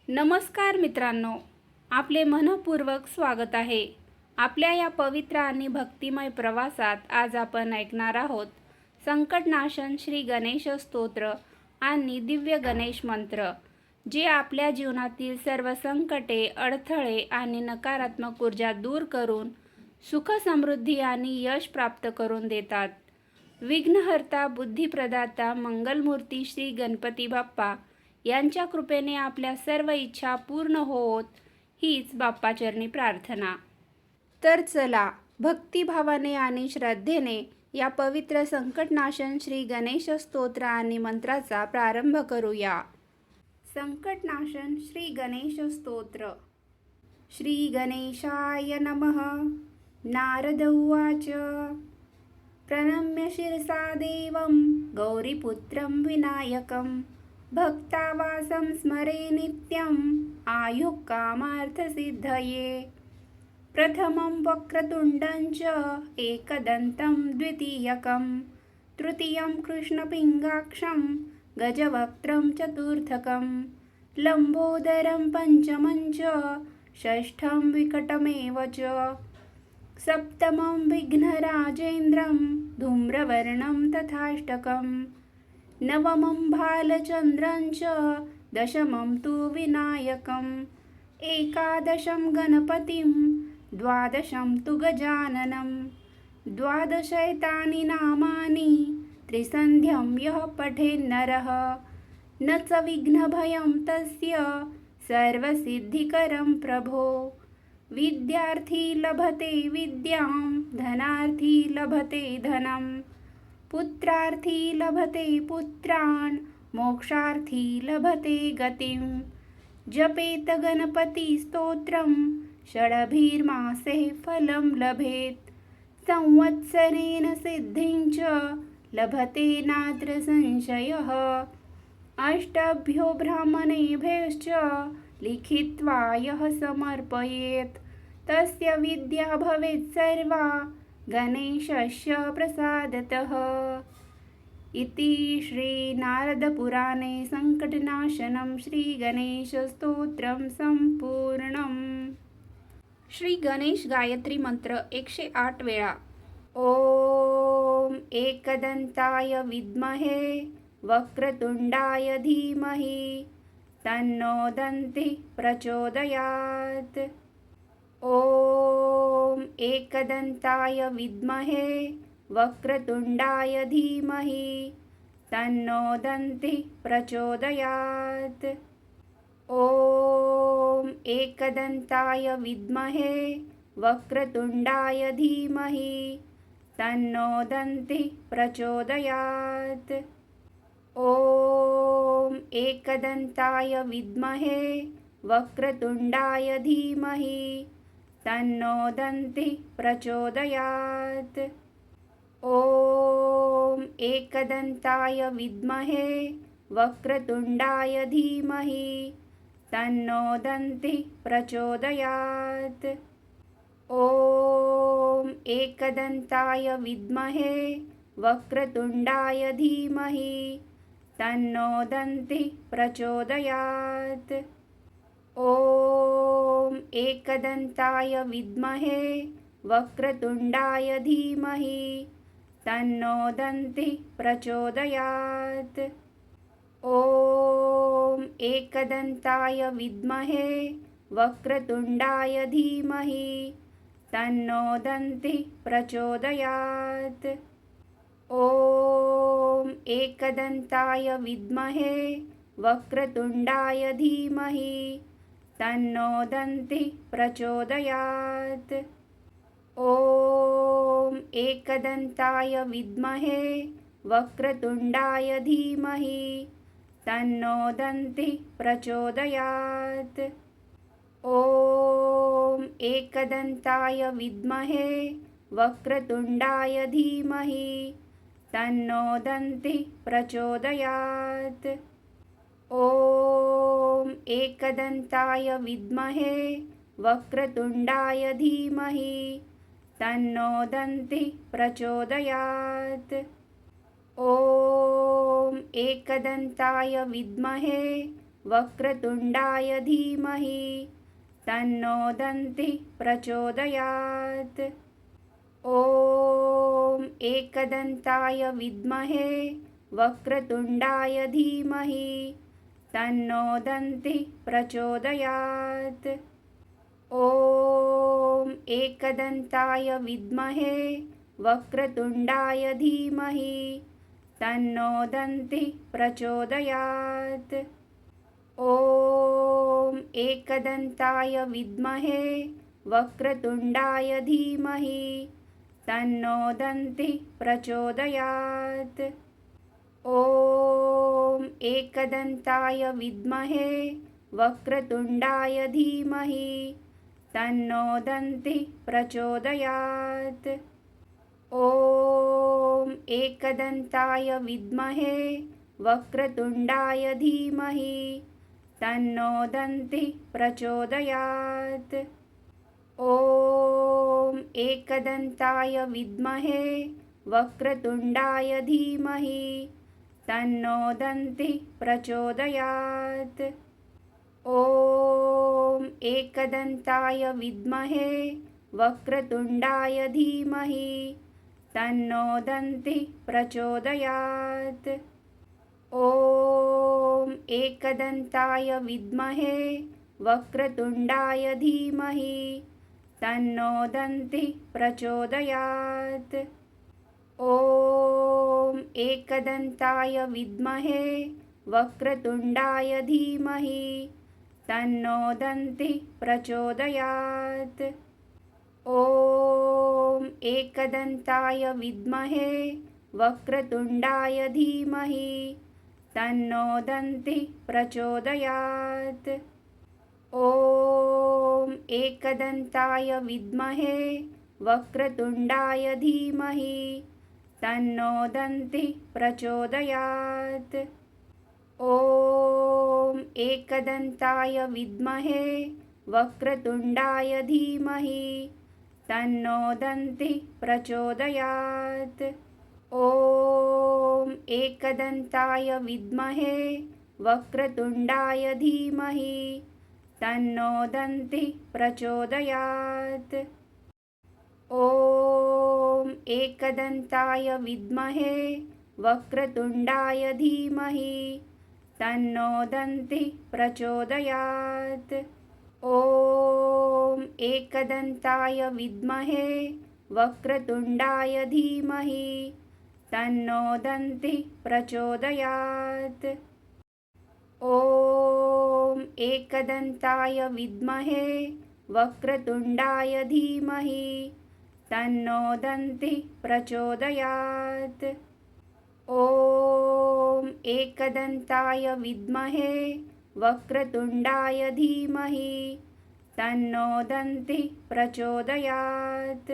नमस्कार मित्रांनो, आपले मनपूर्वक स्वागत आहे. आपल्या या पवित्र आणि भक्तिमय प्रवासात आज आपण ऐकणार आहोत संकटनाशन श्री गणेश स्तोत्र आणि दिव्य गणेश मंत्र, जे आपल्या जीवनातील सर्व संकटे, अडथळे आणि नकारात्मक ऊर्जा दूर करून सुख, समृद्धी आणि यश प्राप्त करून देतात. विघ्नहर्ता, बुद्धिप्रदाता, मंगलमूर्ती श्री गणपती बाप्पा यांच्या कृपेने आपल्या सर्व इच्छा पूर्ण होत, हीच बाप्पाचरणी प्रार्थना. तर चला, भक्तिभावाने आणि श्रद्धेने या पवित्र संकटनाशन श्री गणेश स्तोत्र आणि मंत्राचा प्रारंभ करूया. संकटनाशन श्री गणेश स्तोत्र. श्री गणेशाय नमः. नारद उवाच. प्रणम्य शिरसा देवं गौरीपुत्रं विनायकं भक्तावासं स्मरे नित्यं आयुः कामार्थसिद्धये. प्रथमं वक्रतुण्डं च एकदन्तं द्वितीयकं तृतीयं कृष्णपिङ्गाक्षं गजवक्त्रं चतुर्थकं लम्बोदरं पंचमं च षष्ठं विकटमेव च सप्तमं विघ्नराजेन्द्रं धूम्रवर्णं तथाष्टकं नवमं भालचन्द्रं च दशमं तु विनायकम् एकादशं गणपतिं द्वादशं तु गजाननं द्वादशैतानि नामानि त्रिसन्ध्यं यः पठेन्नरः न च विघ्नभयं तस्य सर्वसिद्धिकरं प्रभो. विद्यार्थी लभते विद्यां धनार्थी लभते धनं पुत्रार्थी लभते पुत्रान् मोक्षार्थी लभते गतिं. जपेत गणपतिस्तोत्रं षडभिर्मासे फलं लभेत् संवत्सरेण सिद्धिं च लभते नात्र संशयः. अष्टभ्यो ब्राह्मणेभ्यश्च लिखित्वा यः समर्पयेत् तस्य विद्या भवेत् सर्वा गणेशस्य प्रसादतः. इति श्री नारदपुराणे संकटनाशनं श्री गणेशस्तोत्रं संपूर्णम्. श्री गणेश गायत्री मंत्र 108 वेळा. ओम एकदंताय विद्महे वक्रतुंडाय धीमहि तन्नो दन्तिः प्रचोदयात्. ओम एकदंताय विद्महे वक्रतुंडाय धीमहि तन्नो दन्तिः प्रचोदयात्. ओम एकदंताय विद्महे वक्रतुंडाय धीमहि तन्नो दन्तिः प्रचोदयात्. ओम एकदंताय विद्महे वक्रतुंडाय धीमहि तन्नो दन्तिः प्रचोदयात्. ओम एकदंताय विद्महे वक्रतुंडाय धीमहि तन्नो दन्तिः प्रचोदयात्. ओम एकदंताय विद्महे वक्रतुंडाय धीमहि तन्नो दन्तिः प्रचोदयात्. ओम एकदंताय विद्महे वक्रतुंडाय धीमहि तन्नो दन्तिः प्रचोदयात्. ओम एकदंताय विद्महे वक्रतुंडाय धीमहि तन्नो दन्तिः प्रचोदयात्. ओम एकदंताय विद्महे वक्रतुंडाय धीमहि तन्नो दन्तिः प्रचोदयात्. ओम एकदंताय विद्महे वक्रतुंडाय धीमहि तन्नो दन्तिः प्रचोदयात्. ओम एकदंताय विद्महे वक्रतुंडाय धीमहि तन्नो दन्तिः प्रचोदयात्. ओम एकदंताय विद्महे वक्रतुंडाय धीमहि तन्नो दन्तिः प्रचोदयात्. ओम एकदंताय विद्महे वक्रतुण्डाय धीमहि तन्नो दन्तिः प्रचोदयात्। ॐ एकदन्ताय विद्महे वक्रतुण्डाय धीमहि तन्नो दन्तिः प्रचोदयात्। ॐ एकदन्ताय विद्महे वक्रतुण्डाय धीमहि तन्नो दन्तिः प्रचोदयात्। ॐ एकदन्ताय विद्महे वक्रतुण्डाय धीमहि तन्नो दन्तिः प्रचोदयात्। ॐ एकदन्ताय विद्महे वक्रतुण्डाय धीमहि तन्नो दन्तिः प्रचोदयात्। ॐ एकदन्ताय विद्महे वक्रतुण्डाय धीमहि तन्नो दन्तिः प्रचोदयात्। ॐ एकदन्ताय विद्महे वक्रतुण्डाय धीमहि तन्नो दन्तिः प्रचोदयात्। ॐ एकदन्ताय विद्महे वक्रतुण्डाय धीमहि तन्नो दन्तिः प्रचोदयात्। ॐ एकदन्ताय विद्महे वक्रतुण्डाय धीमहि तन्नो दन्तिः प्रचोदयात्। ॐ एकदन्ताय विद्महे वक्रतुण्डाय धीमहि तन्नो दन्तिः प्रचोदयात्। ॐ एकदन्ताय विद्महे वक्रतुण्डाय धीमहि तन्नो दन्तिः प्रचोदयात्। ॐ एकदन्ताय विद्महे वक्रतुण्डाय धीमहि तन्नो दन्तिः प्रचोदयात्। ॐ एकदन्ताय विद्महे वक्रतुण्डाय धीमहि तन्नो दन्तिः प्रचोदयात्। ॐ एकदन्ताय विद्महे वक्रतुण्डाय धीमहि तन्नो दन्तिः प्रचोदयात्। ॐ एकदन्ताय विद्महे वक्रतुण्डाय धीमहि तन्नो दन्तिः प्रचोदयात्। ॐ एकदन्ताय विद्महे वक्रतुण्डाय धीमहि तन्नो दन्तिः प्रचोदयात्। ॐ एकदन्ताय विद्महे वक्रतुण्डाय धीमहि तन्नो दन्तिः प्रचोदयात्। ॐ एकदन्ताय विद्महे वक्रतुण्डाय धीमहि तन्नो दन्तिः प्रचोदयात्।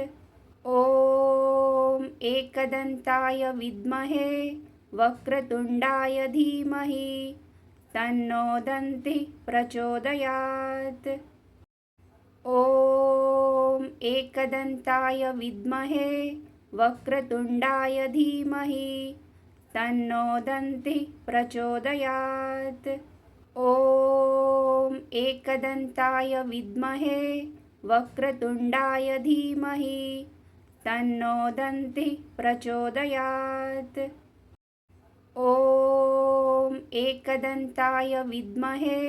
ॐ एकदन्ताय विद्महे वक्रतुण्डाय धीमहि तन्नो दन्तिः प्रचोदयात्। ॐ एकदन्ताय विद्महे वक्रतुण्डाय धीमहि तन्नो दन्तिः प्रचोदयात्। ॐ एकदन्ताय विद्महे वक्रतुण्डाय धीमहि तन्नो दन्तिः प्रचोदयात्। ॐ एकदन्ताय विद्महे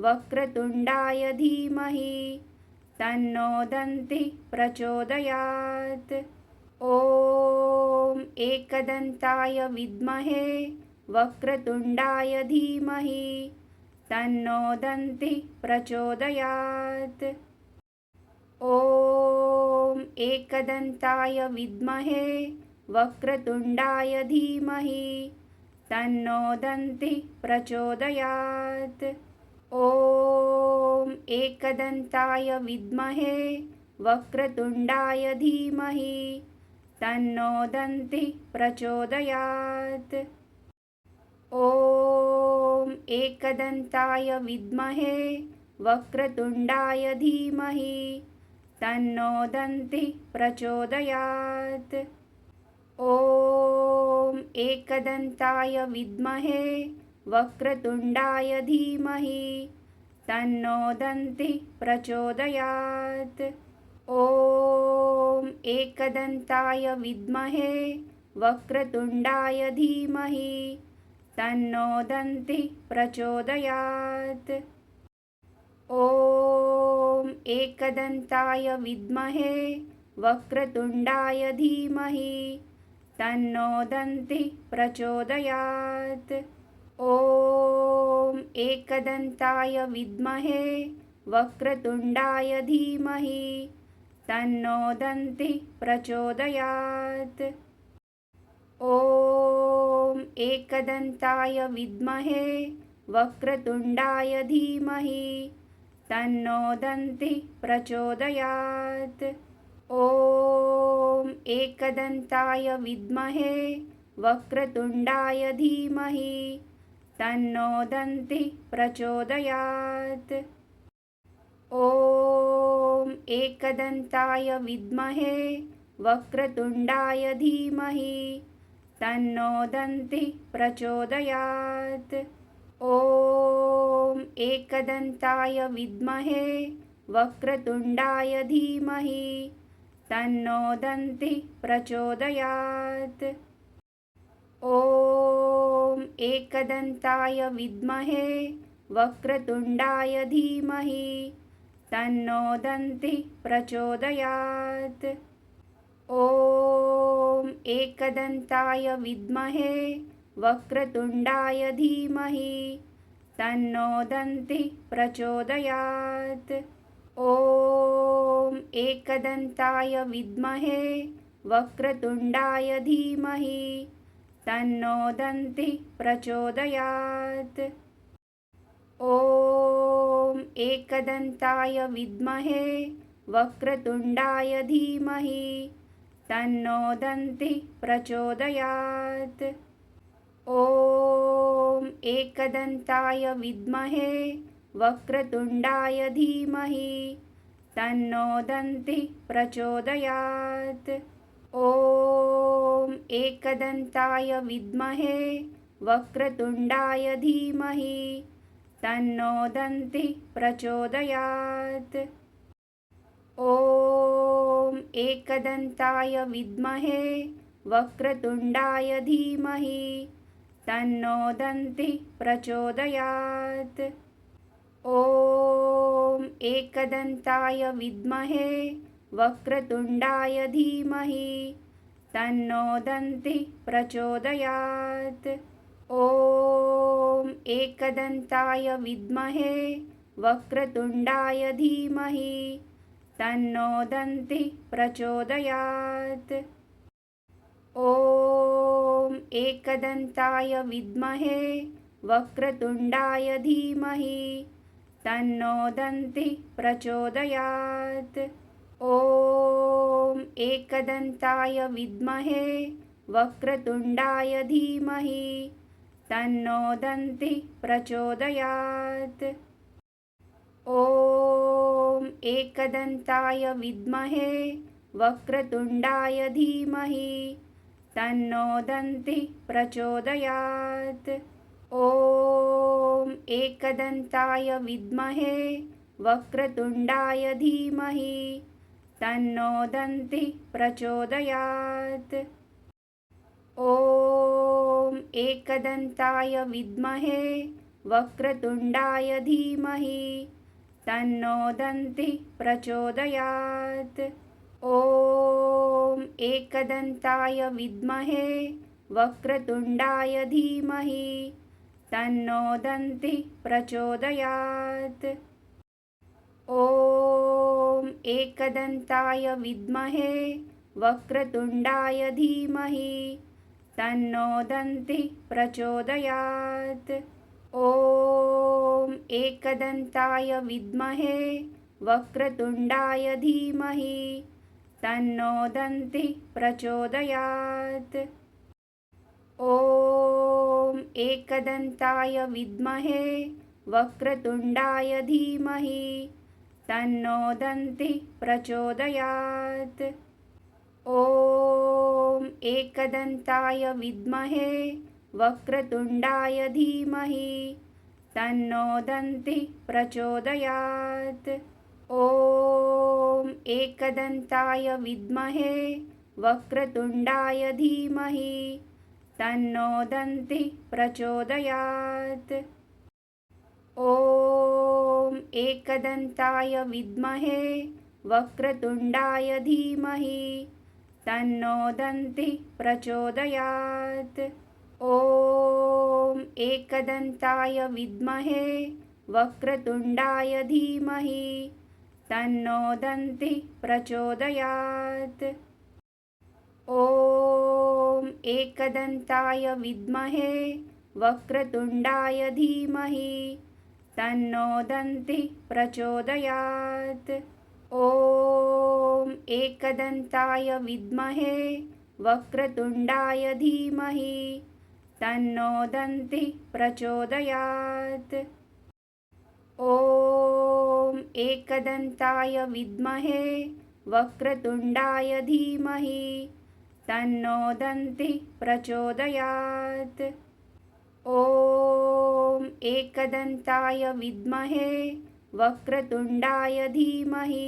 वक्रतुण्डाय धीमहि तन्नो दन्तिः प्रचोदयात्। ॐ एकदन्ताय विद्महे वक्रतुण्डाय धीमहि तन्नो दन्तिः प्रचोदयात्। ॐ एकदन्ताय विद्महे वक्रतुण्डाय धीमहि तन्नो दन्तिः प्रचोदयात्। ॐ एकदन्ताय विद्महे वक्रतुण्डाय धीमहि तन्नो दन्तिः प्रचोदयात्। ॐ एकदन्ताय विद्महे वक्रतुण्डाय धीमहि तन्नो दन्तिः प्रचोदयात्। ॐ एकदन्ताय विद्महे वक्रतुण्डाय धीमहि तन्नो दन्तिः प्रचोदयात्। ॐ एकदन्ताय विद्महे वक्रतुण्डाय धीमहि तन्नो दन्तिः प्रचोदयात्। ॐ एकदन्ताय विद्महे वक्रतुण्डाय धीमहि तन्नो दन्तिः प्रचोदयात्। ॐ एकदन्ताय विद्महे वक्रतुण्डाय धीमहि तन्नो दन्तिः प्रचोदयात्। ॐ एकदन्ताय विद्महे वक्रतुण्डाय धीमहि तन्नो दन्तिः प्रचोदयात्। ॐ एकदन्ताय विद्महे वक्रतुण्डाय धीमहि तन्नो दन्तिः प्रचोदयात्। ॐ एकदन्ताय विद्महे वक्रतुण्डाय धीमहि तन्नो दन्तिः प्रचोदयात्। ॐ एकदन्ताय विद्महे वक्रतुण्डाय धीमहि तन्नो दन्तिः प्रचोदयात्। ॐ एकदन्ताय विद्महे वक्रतुण्डाय धीमहि तन्नो दन्तिः प्रचोदयात्। ॐ एकदन्ताय विद्महे वक्रतुण्डाय धीमहि तन्नो दन्तिः प्रचोदयात्। ॐ एकदन्ताय विद्महे वक्रतुण्डाय धीमहि तन्नो दन्तिः प्रचोदयात्। ॐ एकदन्ताय विद्महे वक्रतुण्डाय धीमहि तन्नो दन्तिः प्रचोदयात्। ॐ एकदन्ताय विद्महे वक्रतुण्डाय धीमहि तन्नो दन्तिः प्रचोदयात्। ॐ एकदन्ताय विद्महे वक्रतुण्डाय धीमहि तन्नो दन्तिः प्रचोदयात्। ॐ एकदन्ताय विद्महे वक्रतुण्डाय धीमहि तन्नो दन्तिः प्रचोदयात्। ॐ एकदन्ताय विद्महे वक्रतुण्डाय धीमहि तन्नो दन्तिः प्रचोदयात्। ॐ एकदन्ताय विद्महे वक्रतुण्डाय धीमहि तन्नो दन्तिः प्रचोदयात्। ॐ एकदन्ताय विद्महे वक्रतुण्डाय धीमहि तन्नो दन्तिः प्रचोदयात्। ॐ एकदन्ताय विद्महे वक्रतुण्डाय धीमहि तन्नो दन्तिः प्रचोदयात्। ॐ एकदन्ताय विद्महे वक्रतुण्डाय धीमहि तन्नो दन्तिः प्रचोदयात्। ॐ एकदन्ताय विद्महे वक्रतुण्डाय धीमहि तन्नो दन्तिः प्रचोदयात्। ॐ एकदन्ताय विद्महे वक्रतुण्डाय धीमहि तन्नो दन्तिः प्रचोदयात्। ॐ एकदन्ताय विद्महे वक्रतुण्डाय धीमहि तन्नो दन्तिः प्रचोदयात्। ॐ एकदन्ताय विद्महे वक्रतुण्डाय धीमहि तन्नो दन्तिः प्रचोदयात्। ॐ एकदन्ताय विद्महे वक्रतुण्डाय धीमहि तन्नो दन्तिः प्रचोदयात्। ॐ एकदन्ताय विद्महे वक्रतुण्डाय धीमहि तन्नो दन्तिः प्रचोदयात्। ॐ एकदन्ताय विद्महे वक्रतुण्डाय धीमहि तन्नो दन्तिः प्रचोदयात्। ॐ एकदन्ताय विद्महे वक्रतुण्डाय धीमहि तन्नो दन्तिः प्रचोदयात्। ॐ एकदन्ताय विद्महे वक्रतुण्डाय धीमहि तन्नो दन्तिः प्रचोदयात्। ॐ एकदन्ताय विद्महे वक्रतुण्डाय धीमहि तन्नो दन्तिः प्रचोदयात्। ॐ एकदन्ताय विद्महे वक्रतुण्डाय धीमहि तन्नो दन्तिः प्रचोदयात्। ॐ एकदन्ताय विद्महे वक्रतुण्डाय धीमहि तन्नो दन्तिः प्रचोदयात्। ॐ एकदन्ताय विद्महे वक्रतुण्डाय धीमहि तन्नो दन्तिः प्रचोदयात्। ॐ एकदन्ताय विद्महे वक्रतुण्डाय धीमहि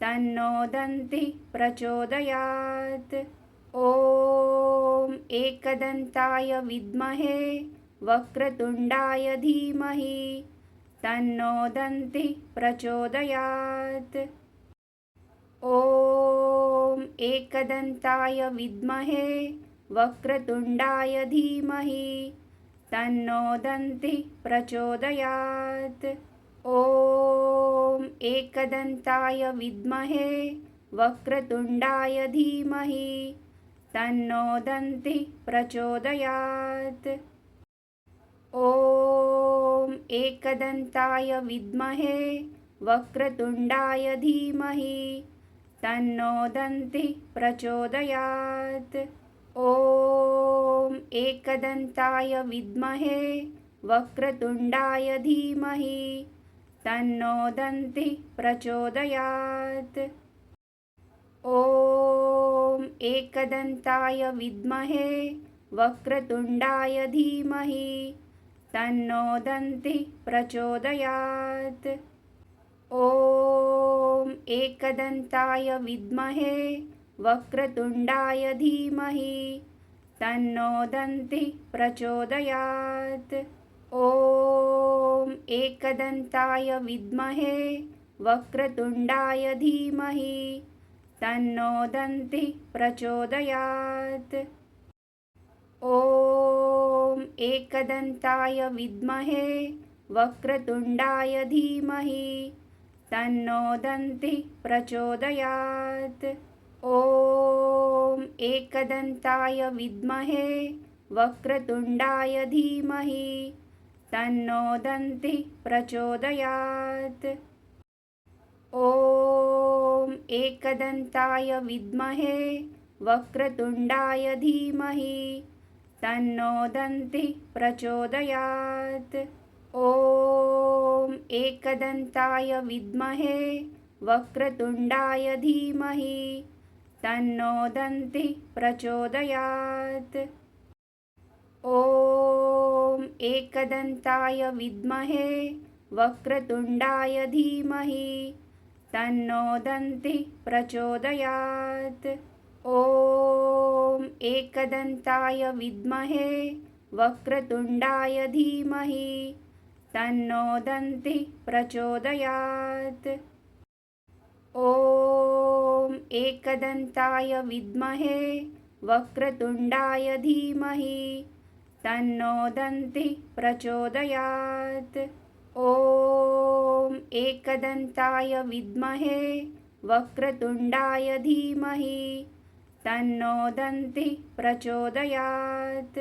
तन्नो दन्तिः प्रचोदयात्। ॐ एकदन्ताय विद्महे वक्रतुण्डाय धीमहि तन्नो दन्तिः प्रचोदयात्। ॐ एकदन्ताय विद्महे वक्रतुण्डाय धीमहि तन्नो दन्तिः प्रचोदयात्। ॐ एकदन्ताय विद्महे वक्रतुण्डाय धीमहि तन्नो दन्तिः प्रचोदयात्। ॐ एकदन्ताय विद्महे वक्रतुण्डाय धीमहि तन्नो दन्तिः प्रचोदयात्। ॐ एकदन्ताय विद्महे वक्रतुण्डाय धीमहि तन्नो दन्तिः प्रचोदयात्। ॐ एकदन्ताय विद्महे वक्रतुण्डाय धीमहि तन्नो दन्तिः प्रचोदयात्। ॐ एकदन्ताय विद्महे वक्रतुण्डाय धीमहि तन्नो दन्तिः प्रचोदयात्। ॐ एकदन्ताय विद्महे वक्रतुण्डाय धीमहि तन्नो दन्तिः प्रचोदयात्। ॐ एकदन्ताय विद्महे वक्रतुण्डाय धीमहि तन्नो दन्तिः प्रचोदयात्। ॐ एकदन्ताय विद्महे वक्रतुण्डाय धीमहि तन्नो दन्तिः प्रचोदयात्। ॐ एकदन्ताय विद्महे वक्रतुण्डाय धीमहि तन्नो दन्तिः प्रचोदयात्। ॐ एकदन्ताय विद्महे वक्रतुण्डाय धीमहि तन्नो दन्तिः प्रचोदयात्। ॐ एकदन्ताय विद्महे वक्रतुण्डाय धीमहि तन्नो दन्तिः प्रचोदयात्। ॐ एकदन्ताय विद्महे वक्रतुण्डाय धीमहि तन्नो दन्तिः प्रचोदयात्। ॐ एकदन्ताय विद्महे वक्रतुण्डाय धीमहि तन्नो दन्तिः प्रचोदयात्। ॐ एकदन्ताय विद्महे वक्रतुण्डाय धीमहि तन्नो दन्तिः प्रचोदयात्।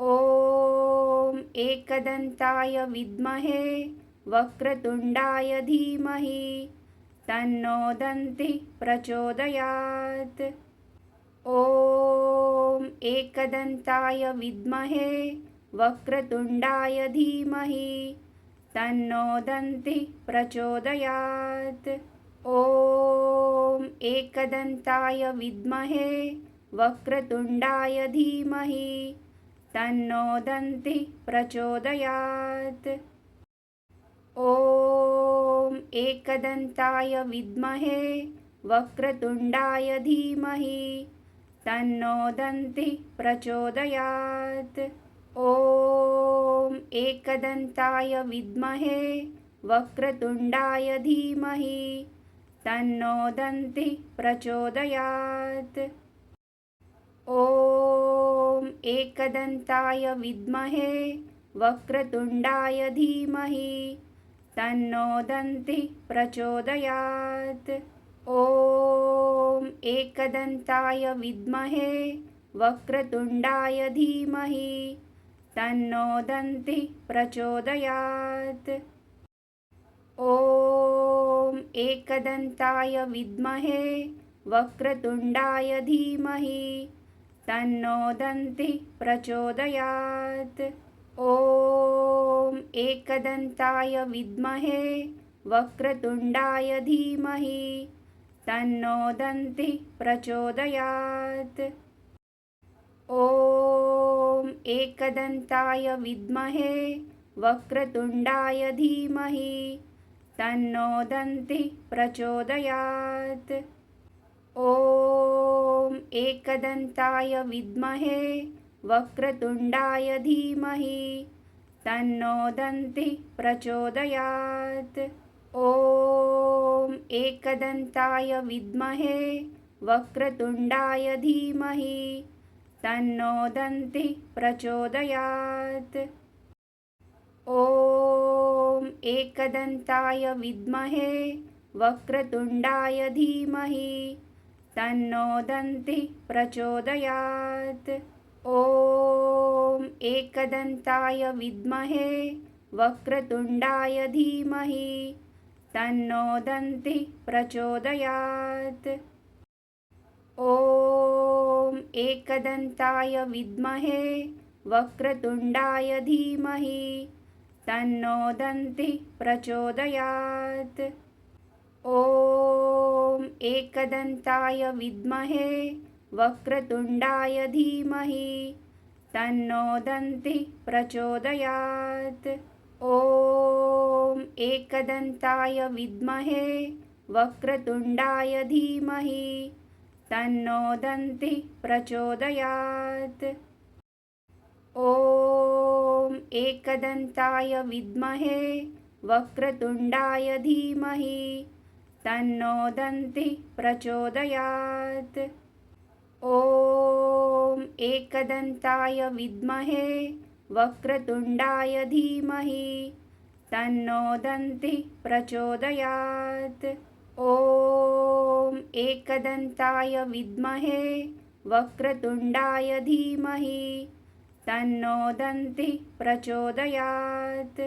ॐ एकदन्ताय विद्महे वक्रतुण्डाय धीमहि तन्नो दन्तिः प्रचोदयात्। ॐ एकदन्ताय विद्महे वक्रतुण्डाय धीमहि तन्नो दन्तिः प्रचोदयात्। ॐ एकदन्ताय विद्महे वक्रतुण्डाय धीमहि तन्नो दन्तिः प्रचोदयात्। ॐ एकदन्ताय विद्महे वक्रतुण्डाय धीमहि तन्नो दन्तिः प्रचोदयात्। ॐ एकदन्ताय विद्महे वक्रतुण्डाय धीमहि तन्नो दन्तिः प्रचोदयात्। ॐ एकदन्ताय विद्महे वक्रतुण्डाय धीमहि तन्नो दन्तिः प्रचोदयात्। ॐ एकदन्ताय विद्महे वक्रतुण्डाय धीमहि तन्नो दन्तिः प्रचोदयात्। ॐ एकदन्ताय विद्महे वक्रतुण्डाय धीमहि तन्नो दन्तिः प्रचोदयात्। ॐ एकदन्ताय विद्महे वक्रतुण्डाय धीमहि तन्नो दन्तिः प्रचोदयात्। ॐ एकदन्ताय विद्महे वक्रतुण्डाय धीमहि तन्नो दन्तिः प्रचोदयात्। ॐ एकदन्ताय विद्महे वक्रतुण्डाय धीमहि तन्नो दन्तिः प्रचोदयात्। ॐ एकदन्ताय विद्महे वक्रतुण्डाय धीमहि तन्नो दन्तिः प्रचोदयात्। ॐ एकदन्ताय विद्महे वक्रतुण्डाय धीमहि तन्नो दन्तिः प्रचोदयात्। ॐ एकदन्ताय विद्महे वक्रतुण्डाय धीमहि तन्नो दन्तिः प्रचोदयात्। ॐ एकदन्ताय विद्महे वक्रतुण्डाय धीमहि तन्नो दन्तिः प्रचोदयात्। ॐ एकदन्ताय विद्महे वक्रतुण्डाय धीमहि तन्नो दन्तिः प्रचोदयात्। ॐ एकदन्ताय विद्महे वक्रतुण्डाय धीमहि तन्नो दन्तिः प्रचोदयात्। ॐ एकदन्ताय विद्महे वक्रतुण्डाय धीमहि तन्नो दन्तिः प्रचोदयात्। ॐ एकदन्ताय विद्महे वक्रतुण्डाय धीमहि तन्नो दन्तिः प्रचोदयात्। ॐ एकदन्ताय विद्महे वक्रतुण्डाय धीमहि तन्नो दन्तिः प्रचोदयात्।